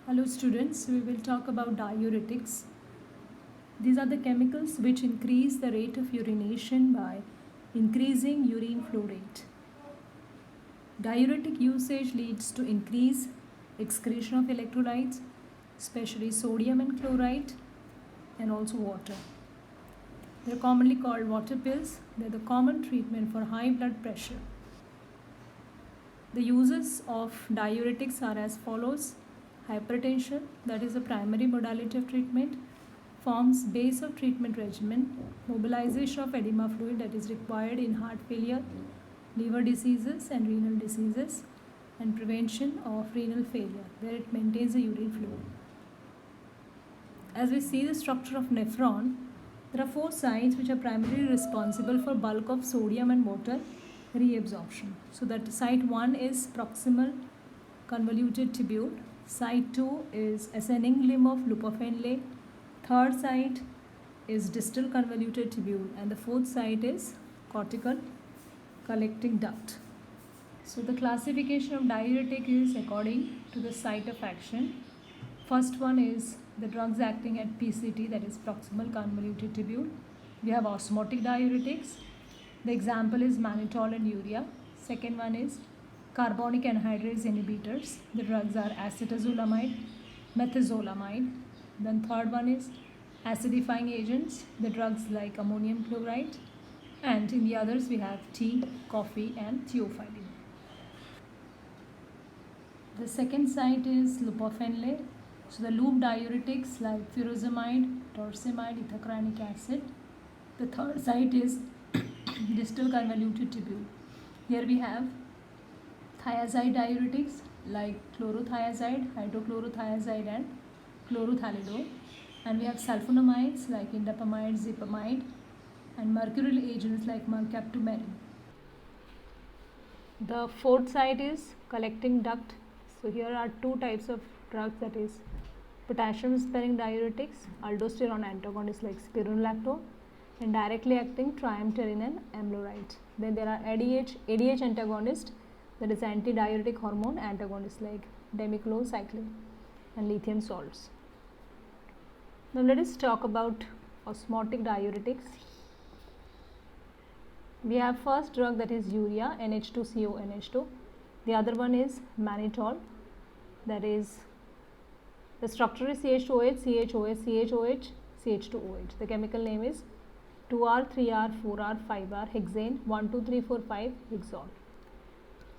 Hello students, we will talk about diuretics. These are the chemicals which increase the rate of urination by increasing urine flow rate. Diuretic usage leads to increased excretion of electrolytes, especially sodium and chloride, and also water. They are commonly called water pills. They are the common treatment for high blood pressure. The uses of diuretics are as follows. Hypertension, that is the primary modality of treatment, forms base of treatment regimen. Mobilization of edema fluid, that is required in heart failure, liver diseases and renal diseases, and prevention of renal failure where it maintains the urine flow. As we see the structure of nephron, there are four sites which are primarily responsible for bulk of sodium and water reabsorption. So that site 1 is proximal convoluted tubule, site 2 is ascending limb of Lupofenley, third site is distal convoluted tubule, and the fourth site is cortical collecting duct. So the classification of diuretic is according to the site of action. First one is the drugs acting at PCT, that is proximal convoluted tubule. We have osmotic diuretics. The example is mannitol and urea. Second one is carbonic anhydrase inhibitors. The drugs are acetazolamide, methazolamide. Then third one is acidifying agents. The drugs like ammonium chloride. And in the others we have tea, coffee and theophylline. The second site is Lupofenley. So the loop diuretics like furosemide, torsemide, ethacryonic acid. The third site is distal convoluted tubule. Here we have thiazide diuretics like chlorothiazide, hydrochlorothiazide and chlorothalidone. And we have sulfonamides like indapamide, zipamide and mercurial agents like mercaptomerin. The fourth site is collecting duct. So here are two types of drugs, that is potassium sparing diuretics, aldosterone antagonists like spironolactone, and directly acting triamterene and amloride. Then there are ADH antagonist, that is antidiuretic hormone antagonists like demiclocycline and lithium salts. Now let us talk about osmotic diuretics. We have first drug, that is urea, NH2CO NH2. The other one is mannitol, that is the structure is CH2OH, CHOH, CHOH, CH2OH. The chemical name is 2R, 3R, 4R, 5R, hexane, 1, 2, 3, 4, 5, hexol.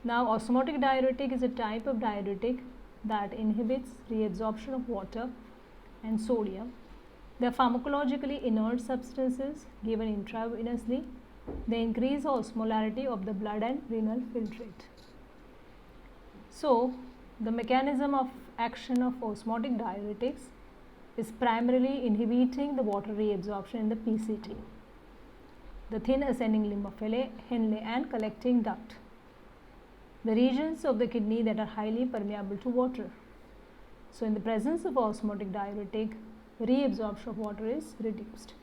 Now osmotic diuretic is a type of diuretic that inhibits reabsorption of water and sodium. They are pharmacologically inert substances given intravenously. They increase the osmolarity of the blood and renal filtrate. So the mechanism of action of osmotic diuretics is primarily inhibiting the water reabsorption in the PCT, the thin ascending limb of Henle and collecting duct, the regions of the kidney that are highly permeable to water. So in the presence of osmotic diuretic, reabsorption of water is reduced.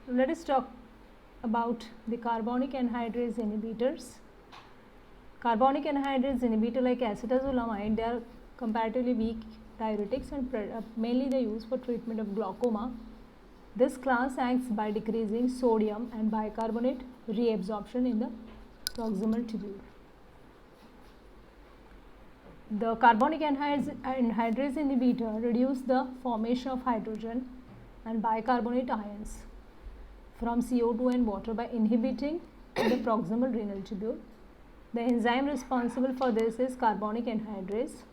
Let us talk about the carbonic anhydrase inhibitors. Carbonic anhydrase inhibitor like acetazolamide, they are comparatively weak diuretics and mainly they are used for treatment of glaucoma. This class acts by decreasing sodium and bicarbonate reabsorption in the proximal tubule. The carbonic anhydrase inhibitor reduce the formation of hydrogen and bicarbonate ions from CO2 and water by inhibiting the proximal renal tubule. The enzyme responsible for this is carbonic anhydrase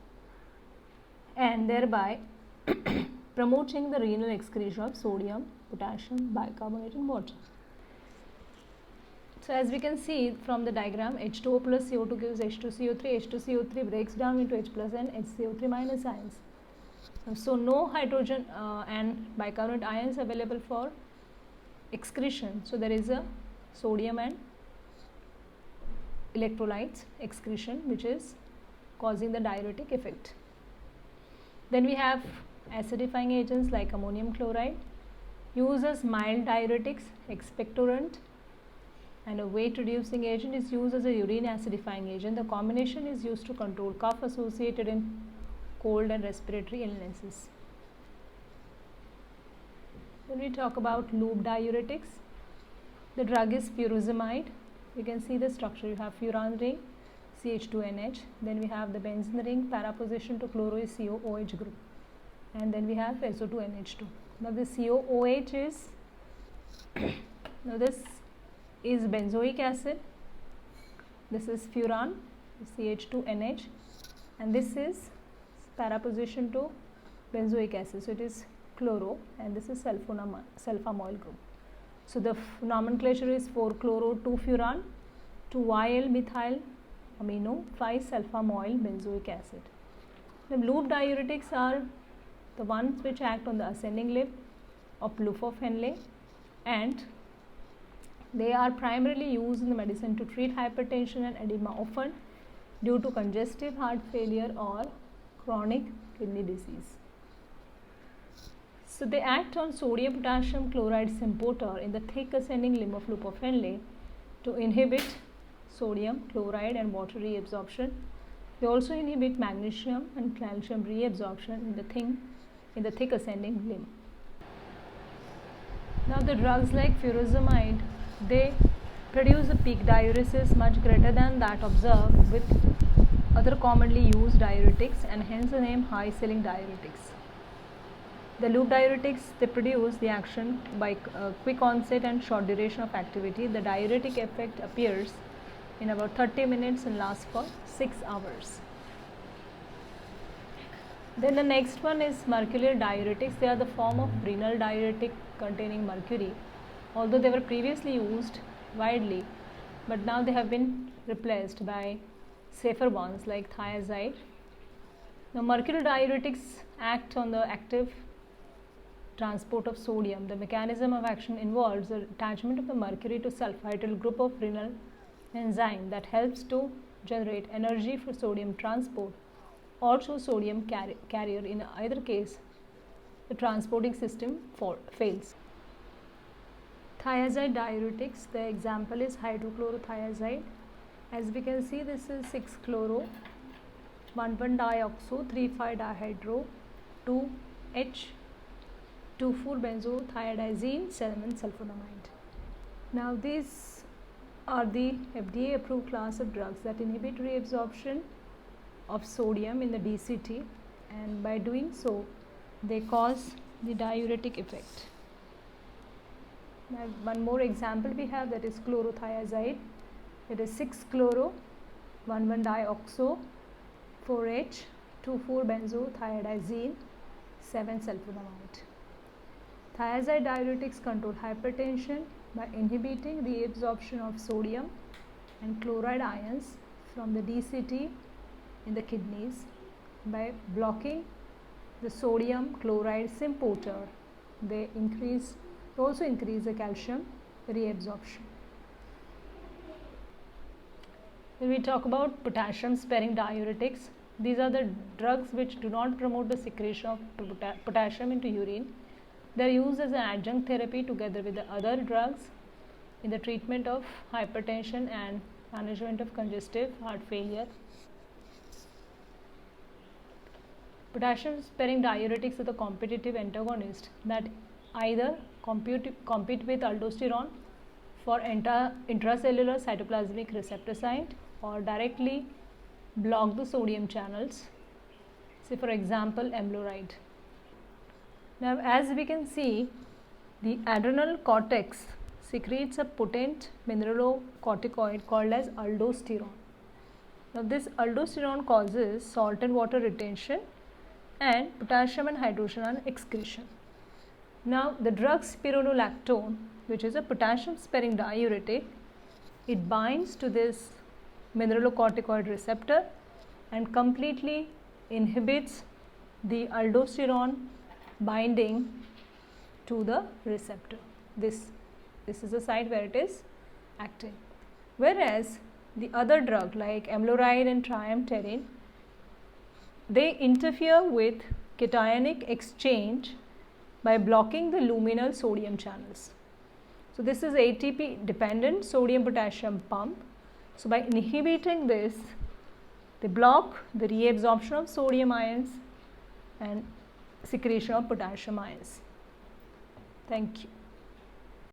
and thereby promoting the renal excretion of sodium, potassium, bicarbonate and water. So as we can see from the diagram, H2O plus CO2 gives H2CO3, H2CO3 breaks down into H plus and HCO3 minus ions. So no hydrogen and bicarbonate ions available for excretion. So there is a sodium and electrolytes excretion which is causing the diuretic effect. Then we have acidifying agents like ammonium chloride, used as mild diuretics, expectorant, and a weight reducing agent is used as a urine acidifying agent. The combination is used to control cough associated in cold and respiratory illnesses. When we talk about loop diuretics, the drug is furosemide. You can see the structure. You have furan ring, CH2NH. Then we have the benzene ring, para position to chloro COOH group. And then we have SO2NH2. Now this COOH is, now this is benzoic acid. This is furan, CH2NH. And this is para position to benzoic acid. So it is chloro, and this is sulfamoyl group. So the nomenclature is 4-chloro-2-furan, 2-YL-methyl amino 5-sulfamoyl benzoic acid. The loop diuretics are the ones which act on the ascending limb of loop of Henle, and they are primarily used in the medicine to treat hypertension and edema, often due to congestive heart failure or chronic kidney disease. So they act on sodium potassium chloride symporter in the thick ascending limb of loop of Henle to inhibit sodium, chloride and water reabsorption. They also inhibit magnesium and calcium reabsorption in the thick ascending limb. Now the drugs like furosemide, they produce a peak diuresis much greater than that observed with other commonly used diuretics, and hence the name high ceiling diuretics. The loop diuretics, they produce the action by quick onset and short duration of activity. The diuretic effect appears in about 30 minutes and lasts for 6 hours. Then the next one is mercurial diuretics. They are the form of renal diuretic containing mercury. Although they were previously used widely, but now they have been replaced by safer ones like thiazide. Now mercurial diuretics act on the active transport of sodium. The mechanism of action involves the attachment of the mercury to sulfityl group of renal enzyme that helps to generate energy for sodium transport or to sodium carrier. In either case, the transporting system fails. Thiazide diuretics, the example is hydrochlorothiazide. As we can see, this is 6-chloro, 1,1-dioxo, 3,5-dihydro, 2H, 2,4-benzothiazine, 7-sulfonamide. Now these are the FDA approved class of drugs that inhibit reabsorption of sodium in the DCT, and by doing so they cause the diuretic effect. Now one more example we have, that is chlorothiazide. It is 6-chloro, 1,1-dioxo, 4H, 2,4-benzothiazine, 7-sulfonamide. Thiazide diuretics control hypertension by inhibiting the absorption of sodium and chloride ions from the DCT in the kidneys by blocking the sodium chloride symporter. They also increase the calcium reabsorption. When we talk about potassium sparing diuretics, these are the drugs which do not promote the secretion of potassium into urine. They are used as an adjunct therapy together with the other drugs in the treatment of hypertension and management of congestive heart failure. Potassium sparing diuretics are the competitive antagonist that either compete with aldosterone for intracellular cytoplasmic receptor site or directly block the sodium channels, say for example amloride. Now as we can see, the adrenal cortex secretes a potent mineralocorticoid called as aldosterone. Now this aldosterone causes salt and water retention and potassium and hydrogen excretion. Now the drug spironolactone, which is a potassium sparing diuretic, it binds to this mineralocorticoid receptor and completely inhibits the aldosterone binding to the receptor. This is the site where it is acting. Whereas the other drug like amloride and triamterene, they interfere with cationic exchange by blocking the luminal sodium channels. So this is ATP dependent sodium potassium pump. So by inhibiting this, they block the reabsorption of sodium ions and secretion of potassium ions. Thank you.